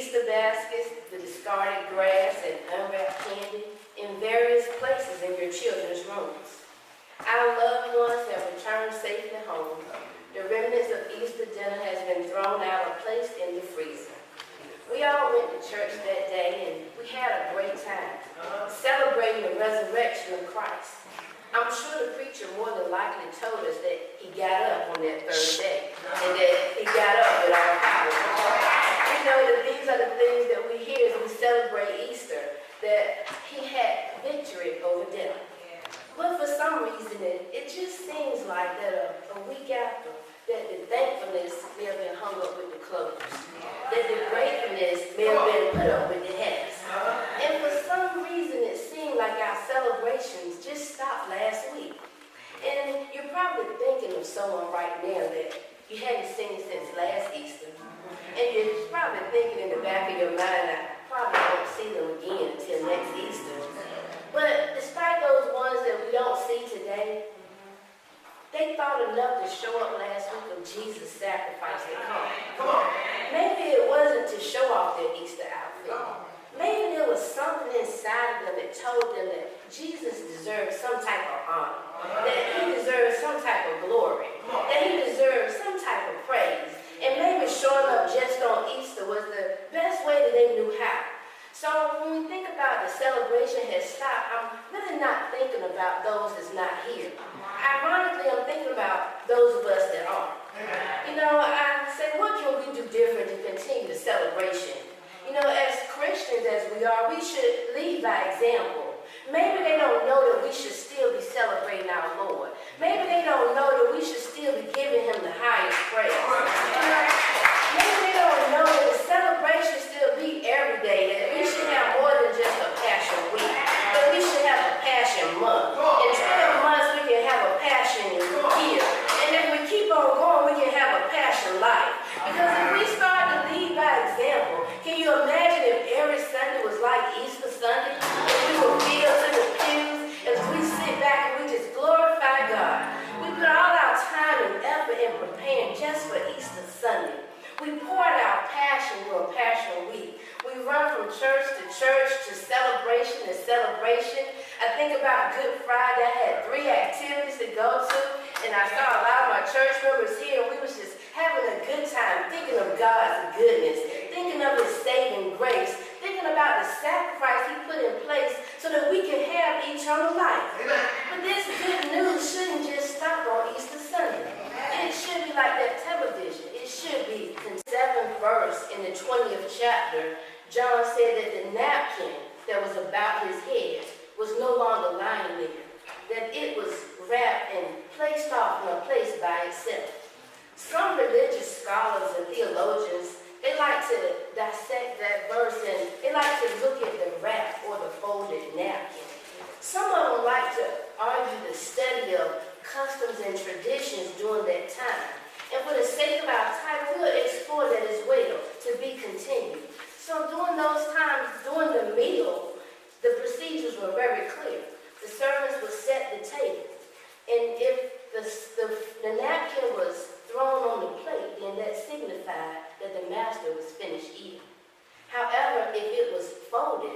Easter baskets, the discarded grass, and unwrapped candy in various places in your children's rooms. Our loved ones have returned safely home. The remnants of Easter dinner has been thrown out or placed in the freezer. We all went to church that day and we had a great time, celebrating the resurrection of Christ. I'm sure the preacher more than likely told us that he got up on that third day and that he got up with all power. We know that these are the things that we hear as we celebrate Easter, that he had victory over death. But for some reason, it just seems like that a week after, that the thankfulness may have been hung up with the clothes, that the gratefulness may have been put up with the hats. And for some reason, it seemed like our celebrations just stopped last week. And you're probably thinking of someone right now that you hadn't seen since last Easter. And you're probably thinking in the back of your mind, I probably won't see them again until next Easter. But despite those ones that we don't see today, they thought enough to show up last week of Jesus' sacrifice at come. Come on. Maybe it wasn't to show off their Easter outfit. Maybe there was something inside of them that told them that Jesus deserved some type of honor, that he deserved some type of glory, that he deserved some type of praise. And maybe showing up just on Easter was the best way that they knew how. So when we think about the celebration has stopped, I'm really not thinking about those that's not here. Ironically, I'm thinking about those of us that aren't. You know, I say, what can we do different to continue the celebration? You know, as Christians as we are, we should lead by example. Maybe they don't know that we should still be celebrating our Lord. Maybe they don't know that we should still be giving him the highest praise. Maybe they don't know that the celebration still be every day, that we should have more than just a passion week, that we should have a passion month. In 12 months, we can have a passion year. And if we keep on going, we can have a passion life. Because if we start to lead by example, can you imagine if every Sunday was like Easter Sunday? If we were filled to the pews, as we sit back and we just glorify God. We put all our time and effort in preparing just for Easter Sunday. We poured our passion during Passion Week. We run from church to celebration to celebration. I think about Good Friday. I had 3 activities to go to, and I saw a lot of my church members here, and we was just having a good time, thinking of God's goodness, thinking of his saving grace, thinking about the sacrifice he put in place so that we can have eternal life. But this good news shouldn't just stop on Easter Sunday. It should be like that television. It should be. In the 7th verse in the 20th chapter, John said that the napkin that was about his head was no longer lying there, that it was wrapped and placed off in a place by itself. Some religious scholars and theologians, they like to dissect that verse and they like to look at the wrap or the folded napkin. Some of them like to argue the study of customs and traditions during that time. And for the sake of our title, we'll explore that as well, to be continued. So during those times, during the meal, the procedures were very clear. The servants would set the table. And if the napkin was thrown on the plate, then that signified that the master was finished eating. However, if it was folded,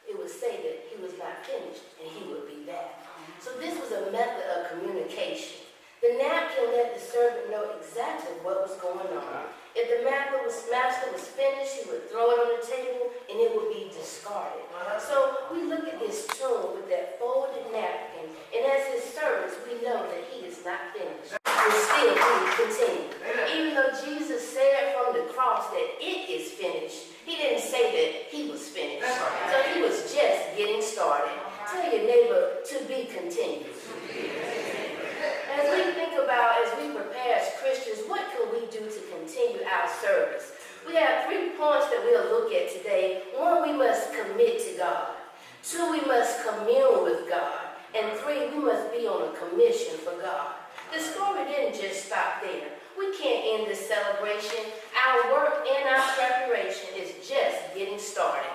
it would say that he was not finished and he would be back. So this was a method of communication. The napkin let the servant know exactly what was going on. If the master was finished, he would throw it on the table and it would be discarded. So we look at this tomb with that folded napkin, and as his servants, we know that he is not finished. And still he continued. Even though Jesus said from the cross that it is finished, he didn't say that he was finished. So he was just getting started. Tell your neighbor to be continued. As we think about, as we prepare as Christians, what can we do to continue our service? We have 3 points that we'll look at today. 1, we must commit to God. 2, we must commune with God. And 3, we must be on a commission for God. The story didn't just stop there. We can't end this celebration. Our work and our preparation is just getting started.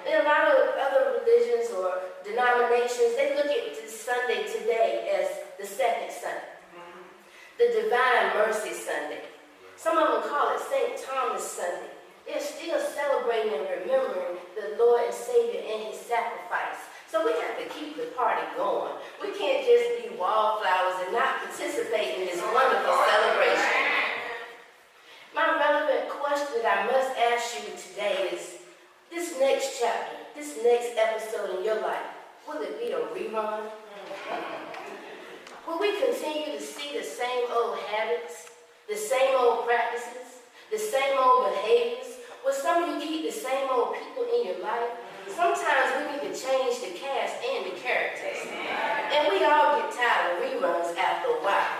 And a lot of other religions or denominations, they look at this Sunday today as the second Sunday, the Divine Mercy Sunday. Some of them call it St. Thomas Sunday. They're still celebrating and remembering the Lord and Savior and his sacrifice. So we have to keep the party going. We can't just be wallflowers and not participate in this wonderful celebration. My relevant question that I must ask you today is, this next chapter, this next episode in your life, will it be a rerun? Will we continue to see the same old habits, the same old practices, the same old behaviors? Will some of you keep the same old people in your life? Sometimes we need to change the cast and the characters. And we all get tired of reruns after a while.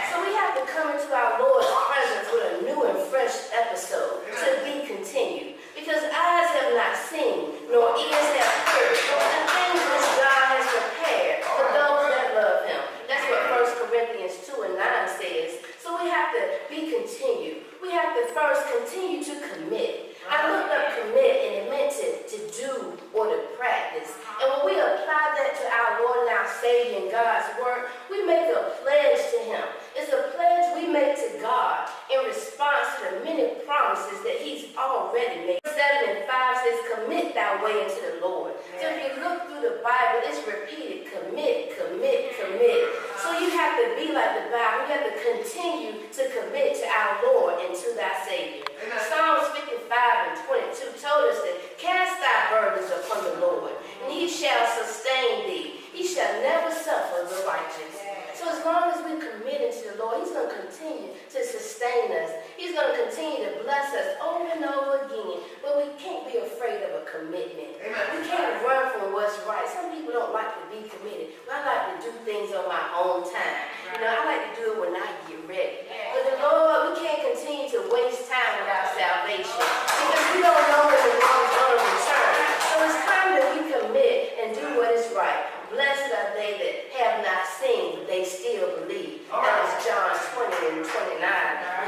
So we have to come into our Lord's presence with a new and fresh episode to be continued. Because eyes have not seen, nor ears have heard, the things which God has prepared for those that love him. That's what 1 Corinthians 2 and 9 says. So we have to be continued. We have to first continue to commit. I looked up commit and it meant to do or to practice. And when we apply that to our Lord and our Savior and God's word, we make a pledge to him. It's a pledge we make to God in response to the many promises that he's already made. 7 and 5 says, commit thy way into the Lord. So if you look through the Bible, it's repeated, commit, commit, commit. So you have to be like the Bible. You have to continue to commit to our Lord and to thy Savior. Psalms 55 and 22 told us that cast thy burdens upon the Lord, and he shall sustain thee. He shall never suffer the righteous. So as long as we commit to the Lord, he's going to continue to sustain us. He's going to continue to bless us over and over again. But we can't be afraid of a commitment. We can't run from what's right. Some people don't like to be committed. But I like to do things on my own time. I like to do it when I get ready. But the Lord, we can't continue to waste time without salvation. Because we don't know when the Lord's going to return. So it's time that we commit and do what is right. Blessed are they that have not seen, but they still believe. That was John 20 and 29.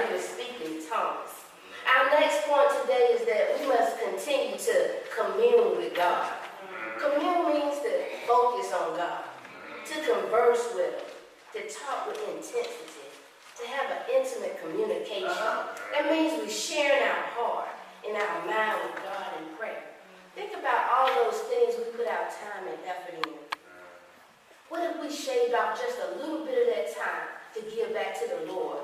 He was speaking tongues. Our next point today is that we must continue to commune with God. Commune means to focus on God, to converse with him, to talk with intensity, to have an intimate communication. That means we're sharing our heart and our mind with God in prayer. Think about all those things we put our time and effort in. What if we shaved off just a little bit of that time to give back to the Lord?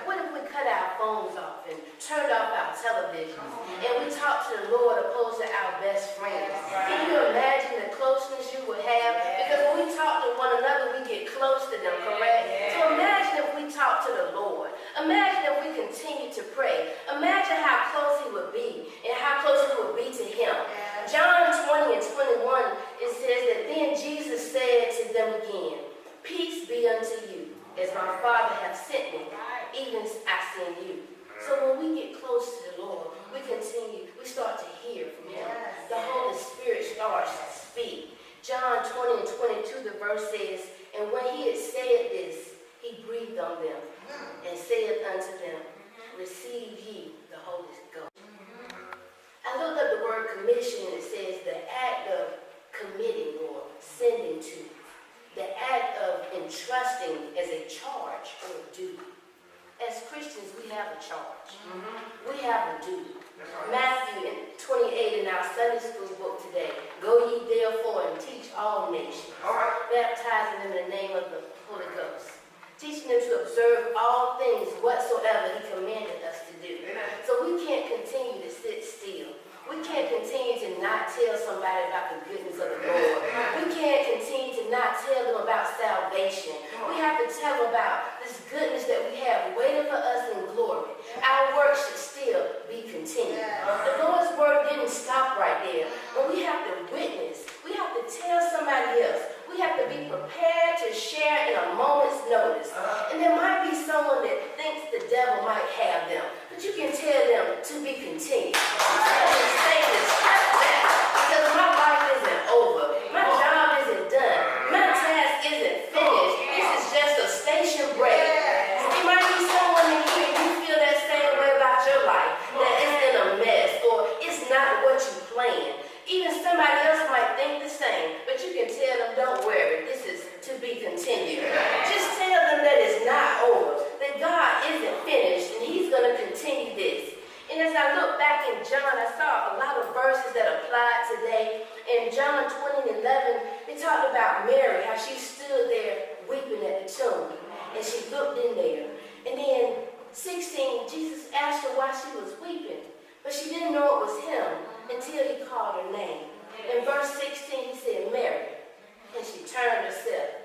What if we cut our phones off and turned off our televisions and we talked to the Lord opposed to our best friends? Can you imagine the closeness you would have? Because when we talk to one another, we get close to them, correct? So imagine if we talk to the Lord. Imagine if we continue to pray. Imagine how close he would be and how close we would be to him. John 20 and 21, it says that then Jesus said to them again, peace be unto you, as my Father hath sent me, even as I send you. So when we get close to the Lord, we start to hear from him. The Holy Spirit starts to speak. John 20 and 22, the verse says, and when he had said this, he breathed on them and said unto them, receive ye the Holy Ghost. I looked up the word commission, and it says the act of committing or sending to, the act of entrusting as a charge or duty. As Christians, we have a charge. We have a duty. Matthew 28 in our Sunday school book today, go ye therefore and teach all nations, baptizing them in the name of the Holy Ghost, teaching them to observe all things whatsoever he commanded us to do. So we can't continue to sit still. We can't continue to not tell somebody about the goodness of the Lord. We can't continue to not tell them about salvation. We have to tell them about this goodness that we have waiting for us in glory. Our work should still be continued. The Lord's word didn't stop right there. But we have to witness. We have to tell somebody else. We have to be prepared to share in a moment's notice. And there might be someone that thinks the devil might have them. But you can tell them to be continued. Tell them to say this, that, because my life isn't over. My job isn't done. My task isn't finished. This is just a station break. There might be someone in here, you feel that same way about your life, that it's in a mess, or it's not what you planned. Even somebody else might think the same, but you can tell them, don't worry, this is to be continued. Just tell them that it's not over, that God isn't finished, and he's going to continue this. And as I look back in John she was weeping, but she didn't know it was him until he called her name. In verse 16, he said, Mary, and she turned herself